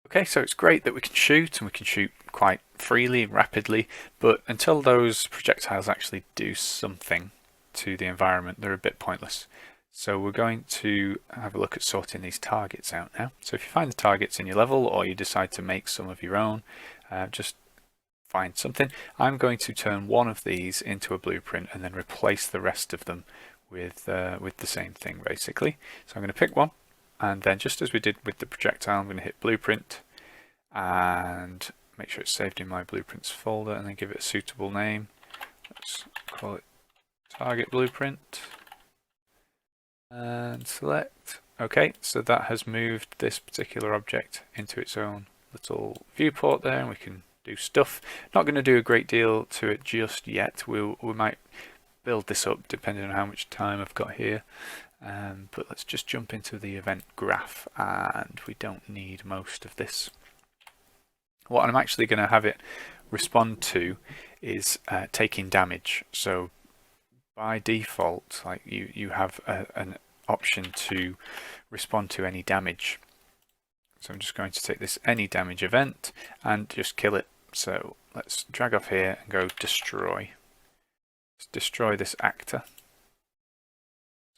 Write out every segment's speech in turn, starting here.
Okay, so it's great that we can shoot and we can shoot quite freely and rapidly, but until those projectiles actually do something to the environment, they're a bit pointless. So we're going to have a look at sorting these targets out now. So if you find the targets in your level or you decide to make some of your own, just find something. I'm going to turn one of these into a blueprint and then replace the rest of them with the same thing basically. So I'm going to pick one, and then just as we did with the projectile, I'm going to hit blueprint and make sure it's saved in my blueprints folder, and then give it a suitable name. Let's call it target blueprint and select. Okay, so that has moved this particular object into its own little viewport there, and we can do stuff. Not going to do a great deal to it just yet. We might build this up depending on how much time I've got here. But let's just jump into the event graph, and we don't need most of this. What I'm actually going to have it respond to is taking damage. So by default, like you have an option to respond to any damage. So I'm just going to take this any damage event and just kill it. So let's drag off here and go destroy. Let's destroy this actor.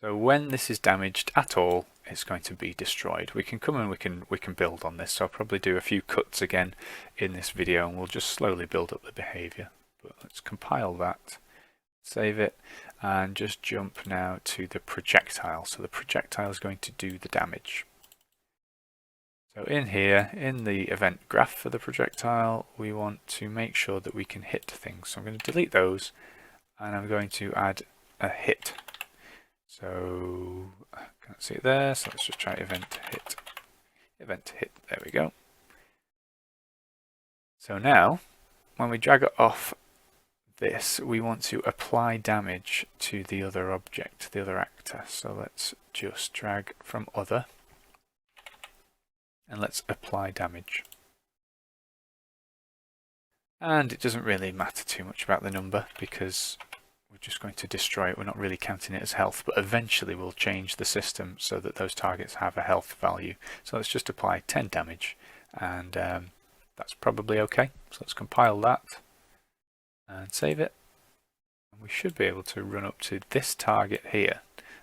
So when this is damaged at all, it's going to be destroyed. We can come and we can build on this. So I'll probably do a few cuts again in this video, and we'll just slowly build up the behavior. But let's compile that, save it, and just jump now to the projectile. So the projectile is going to do the damage. So in here, in the event graph for the projectile, we want to make sure that we can hit things. So I'm going to delete those, and I'm going to add a hit. So I can't see it there, so let's just try event hit. Event hit, there we go. So now, when we drag it off this, we want to apply damage to the other object, the other actor. So let's just drag from other, and let's apply damage. And it doesn't really matter too much about the number because we're just going to destroy it. We're not really counting it as health, but eventually we'll change the system so that those targets have a health value. So let's just apply 10 damage, and that's probably okay. So let's compile that and save it. And we should be able to run up to this target here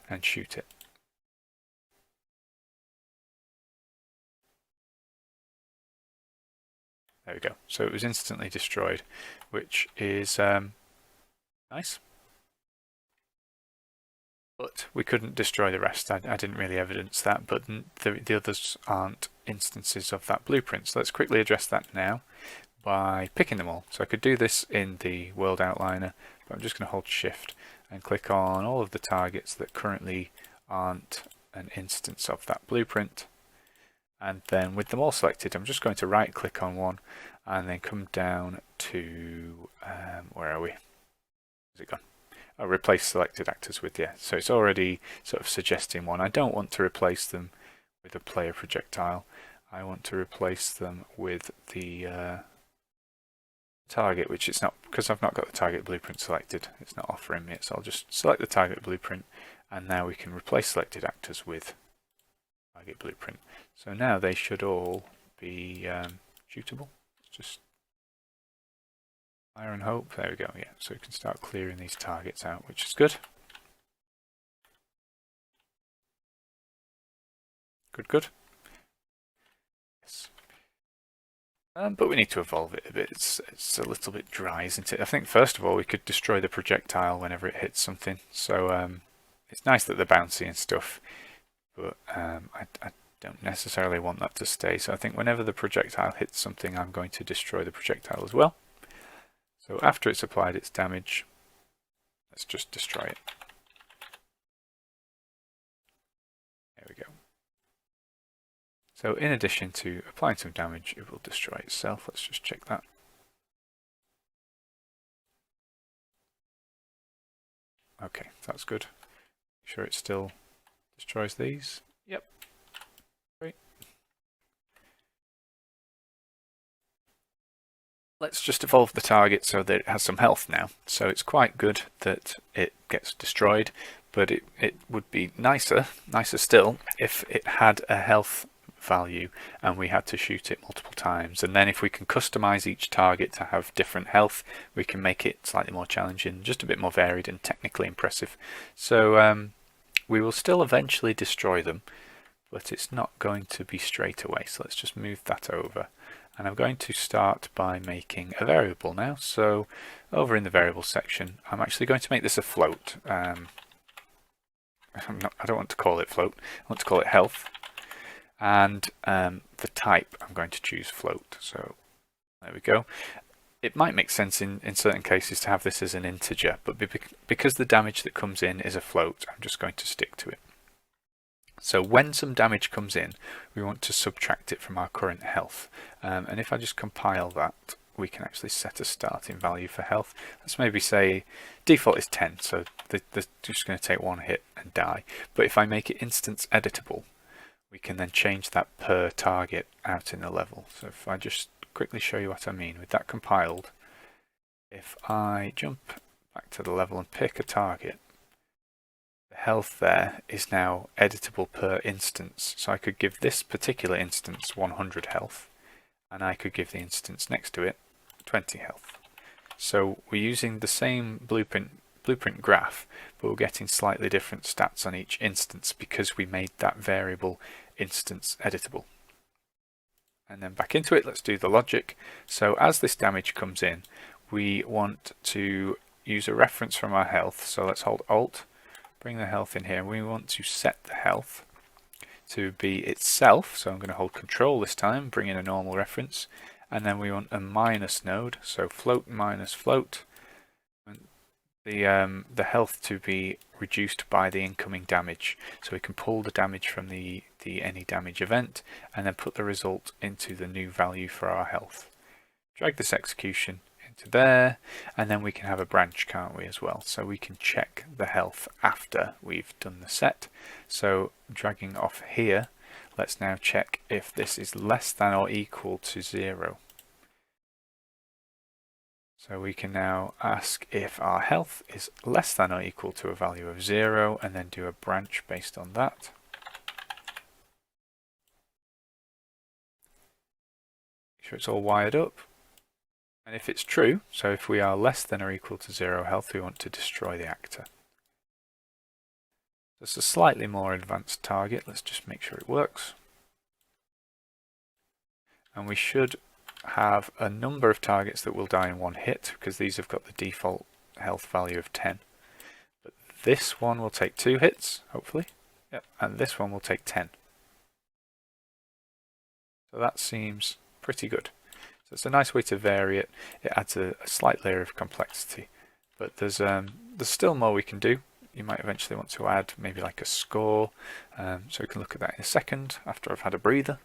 and shoot it. There we go. So it was instantly destroyed, which is nice. But we couldn't destroy the rest. I didn't really evidence that, but the others aren't instances of that blueprint. So let's quickly address that now by picking them all. So I could do this in the world outliner, but I'm just going to hold shift and click on all of the targets that currently aren't an instance of that blueprint. And then with them all selected, I'm just going to right click on one and then come down to, where are we? Where's it gone? Oh, replace selected actors with, yeah. So it's already sort of suggesting one. I don't want to replace them with a player projectile. I want to replace them with the target, which it's not, because I've not got the target blueprint selected. It's not offering me it, so I'll just select the target blueprint, and now we can replace selected actors with target blueprint. So now they should all be shootable. Let's just fire and hope. There we go. Yeah, so we can start clearing these targets out, which is good. Good. Yes. But we need to evolve it a bit. It's a little bit dry, isn't it? I think first of all we could destroy the projectile whenever it hits something. So it's nice that they're bouncy and stuff, but I don't necessarily want that to stay. So I think whenever the projectile hits something, I'm going to destroy the projectile as well. So after it's applied its damage, let's just destroy it. There we go. So in addition to applying some damage, it will destroy itself. Let's just check that. Okay, that's good. Make sure it still destroys these. Yep. Great. Let's just evolve the target so that it has some health now. So it's quite good that it gets destroyed, but it would be nicer still if it had a health value and we had to shoot it multiple times. And then if we can customize each target to have different health, we can make it slightly more challenging, just a bit more varied and technically impressive. So we will still eventually destroy them, but it's not going to be straight away. So let's just move that over. And I'm going to start by making a variable now. So over in the variable section, I'm actually going to make this a float. I don't want to call it float, I want to call it health. And the type, I'm going to choose float. So there we go. It might make sense in certain cases to have this as an integer, but because the damage that comes in is a float, I'm just going to stick to it. So when some damage comes in, we want to subtract it from our current health. And if I just compile that, we can actually set a starting value for health. Let's maybe say default is 10, so they're just going to take one hit and die. But if I make it instance editable, we can then change that per target out in the level. So if I just quickly show you what I mean, with that compiled, if I jump back to the level and pick a target, the health there is now editable per instance. So I could give this particular instance 100 health, and I could give the instance next to it 20 health. So we're using the same blueprint graph, but we're getting slightly different stats on each instance because we made that variable instance editable. And then back into it, let's do the logic. So as this damage comes in, we want to use a reference from our health. So let's hold Alt, bring the health in here. We want to set the health to be itself. So I'm going to hold Control this time, bring in a normal reference. And then we want a minus node, so float minus float. The health to be reduced by the incoming damage, so we can pull the damage from the any damage event and then put the result into the new value for our health. Drag this execution into there, and then we can have a branch, can't we, as well, so we can check the health after we've done the set. So dragging off here, let's now check if this is less than or equal to 0. So we can now ask if our health is less than or equal to a value of 0 and then do a branch based on that. Make sure it's all wired up. And if it's true, so if we are less than or equal to 0 health, we want to destroy the actor. It's a slightly more advanced target. Let's just make sure it works. And we should have a number of targets that will die in one hit because these have got the default health value of 10. But this one will take 2 hits, hopefully. Yep, and this one will take 10. So that seems pretty good. So it's a nice way to vary it. It adds a slight layer of complexity, but there's still more we can do. You might eventually want to add maybe like a score, so we can look at that in a second after I've had a breather.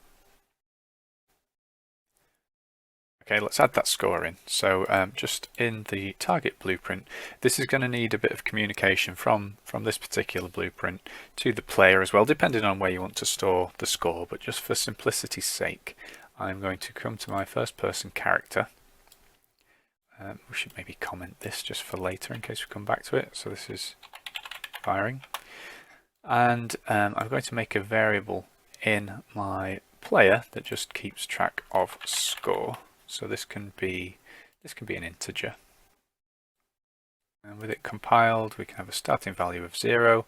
Okay, let's add that score in. So just in the target blueprint, this is going to need a bit of communication from this particular blueprint to the player as well, depending on where you want to store the score. But just for simplicity's sake, I'm going to come to my first person character. We should maybe comment this just for later in case we come back to it. So this is firing. And I'm going to make a variable in my player that just keeps track of score. So this can be an integer. And with it compiled, we can have a starting value of 0.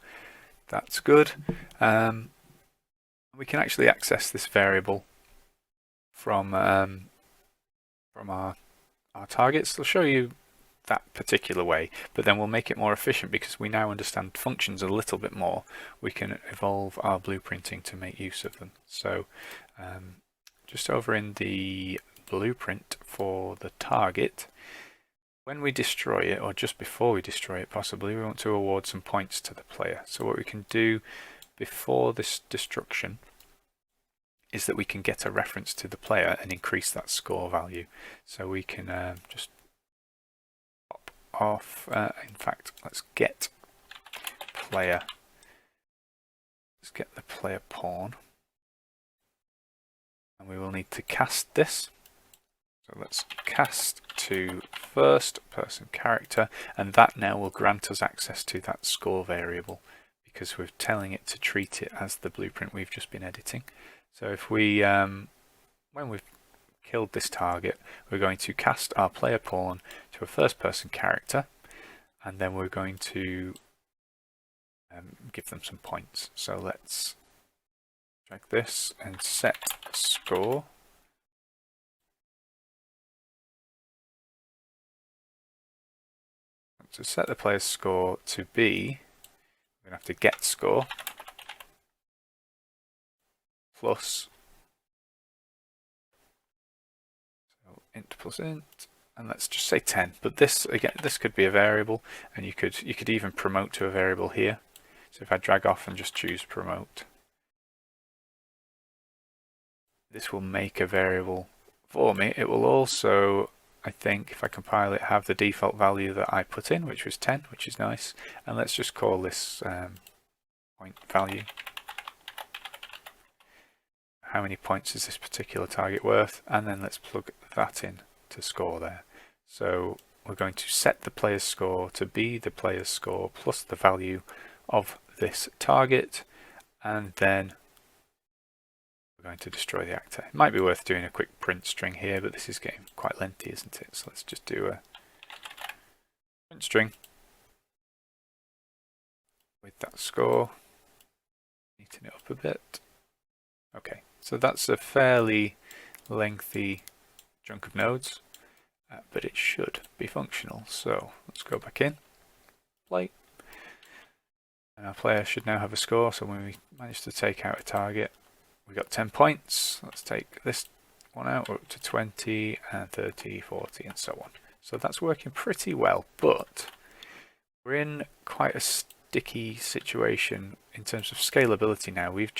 That's good. We can actually access this variable from our targets. I'll show you that particular way, but then we'll make it more efficient because we now understand functions a little bit more. We can evolve our blueprinting to make use of them. So just over in the blueprint for the target, when we destroy it, or just before we destroy it possibly, we want to award some points to the player. So what we can do before this destruction is that we can get a reference to the player and increase that score value. So we can just pop off, in fact, let's get player, let's get the player pawn, and we will need to cast this. So let's cast to first person character, and that now will grant us access to that score variable because we're telling it to treat it as the blueprint we've just been editing. So if we, when we've killed this target, we're going to cast our player pawn to a first-person character, and then we're going to give them some points. So let's drag this and set score. To set the player's score to be, we're going to have to get score plus, so int plus int, and let's just say 10. But this, again, this could be a variable, and you could even promote to a variable here. So if I drag off and just choose promote, this will make a variable for me. It will also, I think, if I compile it, have the default value that I put in, which was 10, which is nice. And let's just call this point value. How many points is this particular target worth? And then let's plug that in to score there. So we're going to set the player's score to be the player's score plus the value of this target, and then we're going to destroy the actor. It might be worth doing a quick print string here, but this is getting quite lengthy, isn't it? So let's just do a print string with that score, neaten it up a bit. Okay, so that's a fairly lengthy chunk of nodes, but it should be functional. So let's go back in, play. And our player should now have a score. So when we manage to take out a target, we got 10 points. Let's take this one out, we're up to 20 and 30, 40 and so on. So that's working pretty well, but we're in quite a sticky situation in terms of scalability now. We've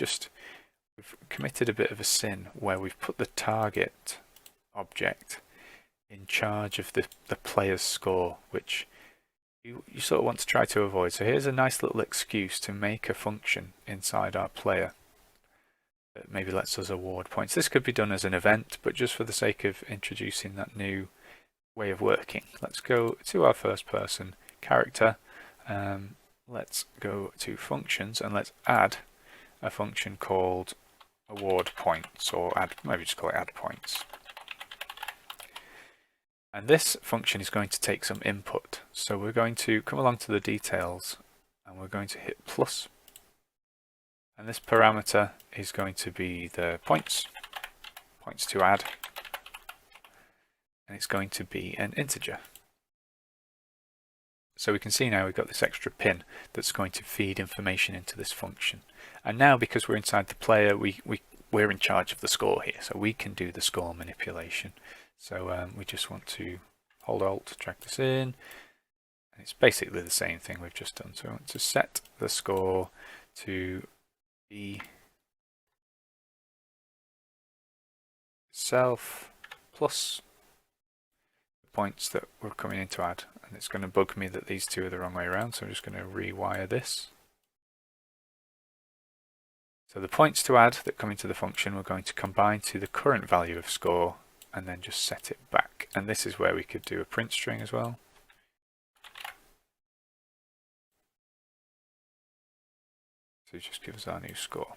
committed a bit of a sin where we've put the target object in charge of the player's score, which you sort of want to try to avoid. So here's a nice little excuse to make a function inside our player that maybe lets us award points. This could be done as an event, but just for the sake of introducing that new way of working, let's go to our first person character. Let's go to functions and let's add a function called award points, or maybe just call it add points. And this function is going to take some input. So we're going to come along to the details and we're going to hit plus. And this parameter is going to be the points to add. And it's going to be an integer. So we can see now we've got this extra pin that's going to feed information into this function. And now because we're inside the player, we're in charge of the score here. So we can do the score manipulation. So we just want to hold Alt, drag this in, and it's basically the same thing we've just done. So we want to set the score to be self plus the points that we're coming in to add. And it's going to bug me that these two are the wrong way around, so I'm just going to rewire this. So the points to add that come into the function we're going to combine to the current value of score and then just set it back. And this is where we could do a print string as well. So just give us our new score.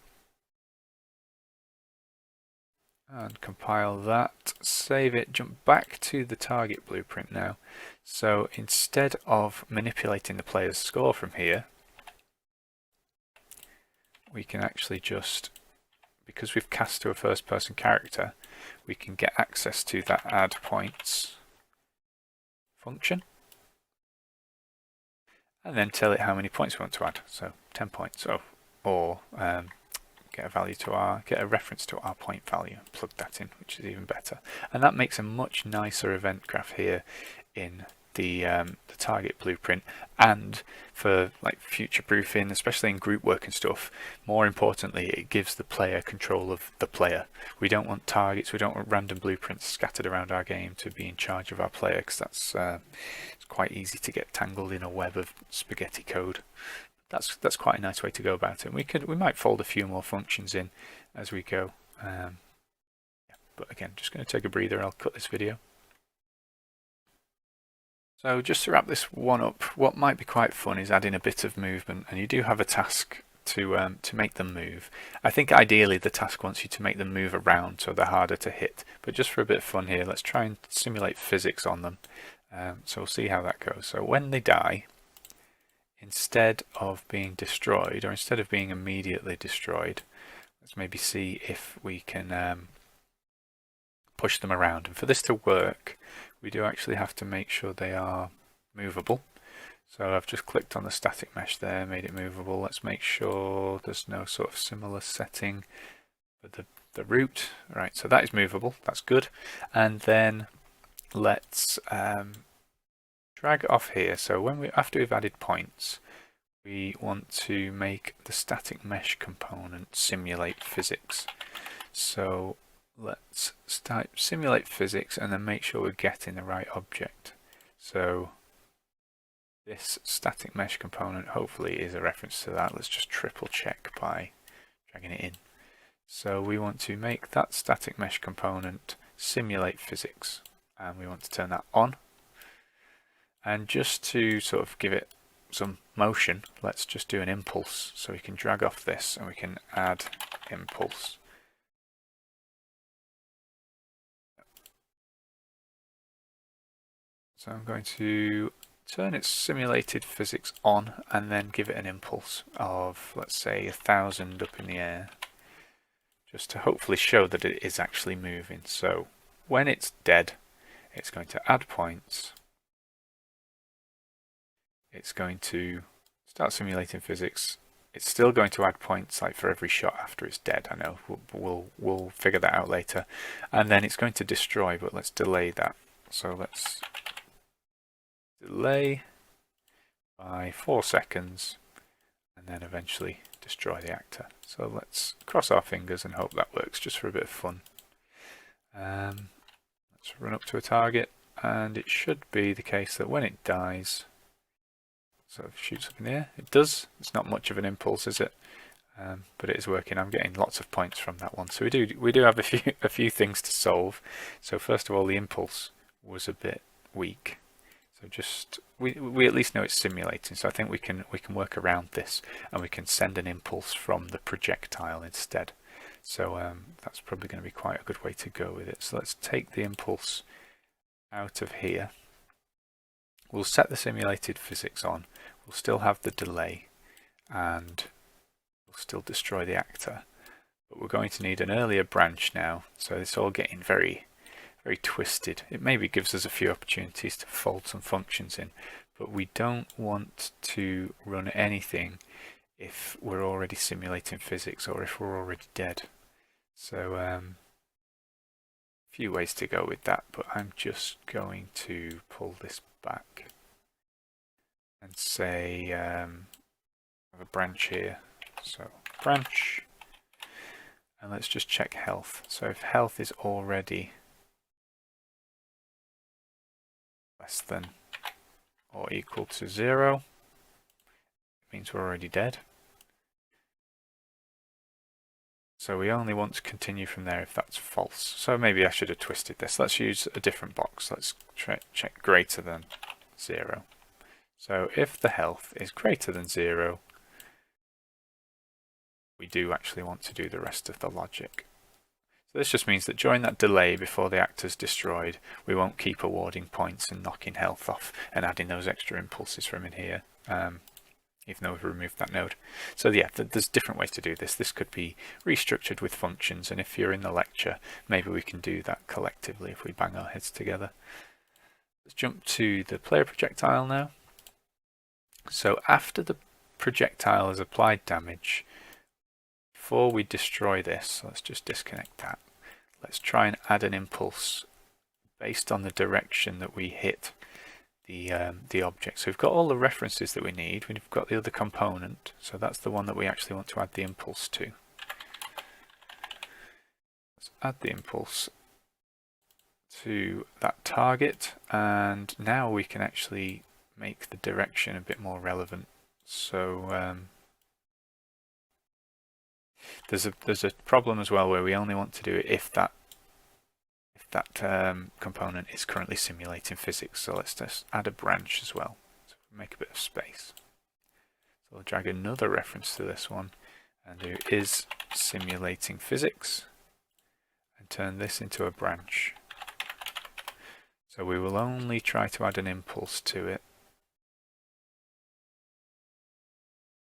And compile that, save it, jump back to the target blueprint now. So instead of manipulating the player's score from here, we can actually just, because we've cast to a first person character, we can get access to that add points function and then tell it how many points we want to add. So 10 points, or get a reference to our point value, plug that in, which is even better. And that makes a much nicer event graph here in the target blueprint, and for like future proofing, especially in group work and stuff. More importantly, it gives the player control of the player. We don't want targets, we don't want random blueprints scattered around our game to be in charge of our player, because that's it's quite easy to get tangled in a web of spaghetti code. That's quite a nice way to go about it. We might fold a few more functions in as we go. Yeah, but again, just going to take a breather and I'll cut this video. So just to wrap this one up, what might be quite fun is adding a bit of movement, and you do have a task to make them move. I think ideally the task wants you to make them move around so they're harder to hit. But just for a bit of fun here, let's try and simulate physics on them. So we'll see how that goes. So when they die, instead of being destroyed, or instead of being immediately destroyed, let's maybe see if we can push them around. And for this to work, we do actually have to make sure they are movable. So I've just clicked on the static mesh there, made it movable. Let's make sure there's no sort of similar setting for the root. Right, so that is movable, that's good. And then let's drag it off here. So after we've added points, we want to make the static mesh component simulate physics. So let's start simulate physics and then make sure we're getting the right object. So this static mesh component hopefully is a reference to that. Let's just triple check by dragging it in. So we want to make that static mesh component simulate physics, and we want to turn that on. And just to sort of give it some motion, let's just do an impulse. So we can drag off this and we can add impulse. So I'm going to turn its simulated physics on and then give it an impulse of, let's say, 1,000 up in the air, just to hopefully show that it is actually moving. So when it's dead, it's going to add points. It's going to start simulating physics. It's still going to add points like for every shot after it's dead. I know we'll figure that out later. And then it's going to destroy, but let's delay that. So let's delay by 4 seconds and then eventually destroy the actor. So let's cross our fingers and hope that works just for a bit of fun. Let's run up to a target, and it should be the case that when it dies, so it shoots up in the air. It does. It's not much of an impulse, is it? But it is working. I'm getting lots of points from that one. So we do have a few things to solve. So first of all, the impulse was a bit weak. So just we at least know it's simulating. So I think we can work around this, and we can send an impulse from the projectile instead. So that's probably going to be quite a good way to go with it. So let's take the impulse out of here. We'll set the simulated physics on. We'll still have the delay, and we'll still destroy the actor. But we're going to need an earlier branch now. So it's all getting very twisted. It maybe gives us a few opportunities to fold some functions in, but we don't want to run anything if we're already simulating physics or if we're already dead. So a few ways to go with that, but I'm just going to pull this back and say I have a branch here. So branch, and let's just check health. So if health is already less than or equal to 0, it means we're already dead. So we only want to continue from there if that's false. So maybe I should have twisted this. Let's use a different box. Let's check greater than 0. So if the health is greater than 0, we do actually want to do the rest of the logic. So this just means that during that delay before the actor's destroyed, we won't keep awarding points and knocking health off and adding those extra impulses from in here, even though we've removed that node. So yeah, there's different ways to do this. This could be restructured with functions, and if you're in the lecture, maybe we can do that collectively if we bang our heads together. Let's jump to the player projectile now. So after the projectile has applied damage, before we destroy this, let's just disconnect that. Let's try and add an impulse based on the direction that we hit the object. So we've got all the references that we need. We've got the other component, so that's the one that we actually want to add the impulse to. Let's add the impulse to that target, and now we can actually make the direction a bit more relevant. So there's a problem as well where we only want to do it if that component is currently simulating physics. So let's just add a branch as well. So make a bit of space. So I'll drag another reference to this one and do is simulating physics and turn this into a branch. So we will only try to add an impulse to it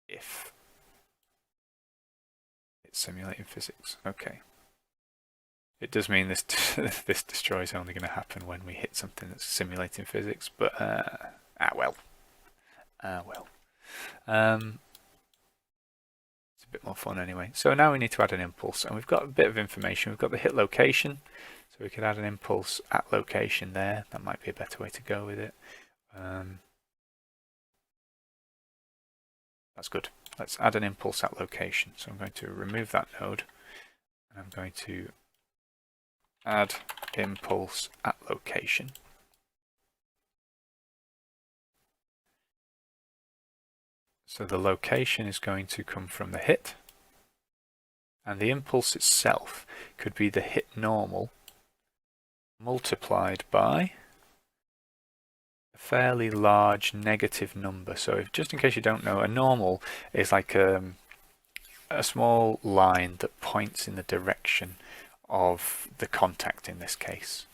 if it's simulating physics. Okay. It does mean this this destroy is only going to happen when we hit something that's simulating physics, but well. It's a bit more fun anyway. So now we need to add an impulse, and we've got a bit of information. We've got the hit location, so we could add an impulse at location there. That might be a better way to go with it. That's good. Let's add an impulse at location. So I'm going to remove that node, and I'm going to add impulse at location. So the location is going to come from the hit, and the impulse itself could be the hit normal multiplied by a fairly large negative number. So if, just in case you don't know, a normal is like a small line that points in the direction of the contact in this case.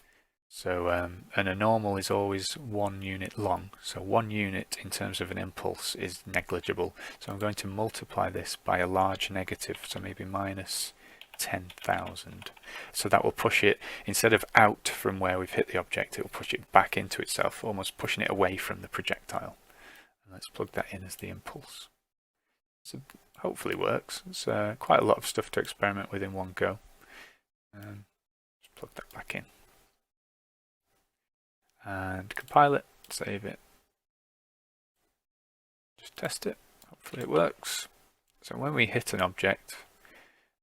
So and a normal is always 1 unit long, so 1 unit in terms of an impulse is negligible. So I'm going to multiply this by a large negative, so maybe minus 10,000. So that will push it, instead of out from where we've hit the object, it will push it back into itself, almost pushing it away from the projectile. And let's plug that in as the impulse. So hopefully works. It's quite a lot of stuff to experiment with in one go. Just plug that back in. And compile it, save it, just test it, hopefully it works. So when we hit an object,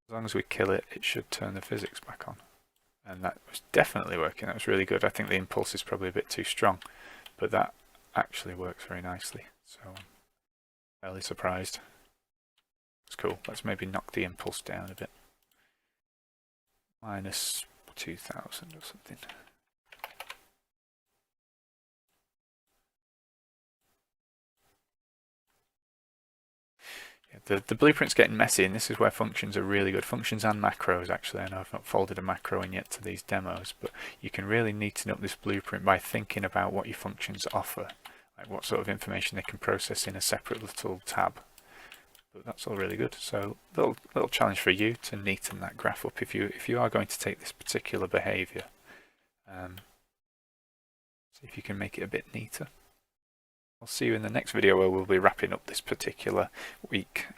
as long as we kill it, it should turn the physics back on. And that was definitely working, that was really good. I think the impulse is probably a bit too strong, but that actually works very nicely. So I'm fairly surprised. It's cool, let's maybe knock the impulse down a bit. Minus 2,000 or something. The blueprint's getting messy, and this is where functions are really good. Functions and macros, actually. I know I've not folded a macro in yet to these demos, but you can really neaten up this blueprint by thinking about what your functions offer, like what sort of information they can process in a separate little tab. But that's all really good. So little challenge for you to neaten that graph up if you are going to take this particular behavior. See if you can make it a bit neater. I'll see you in the next video where we'll be wrapping up this particular week.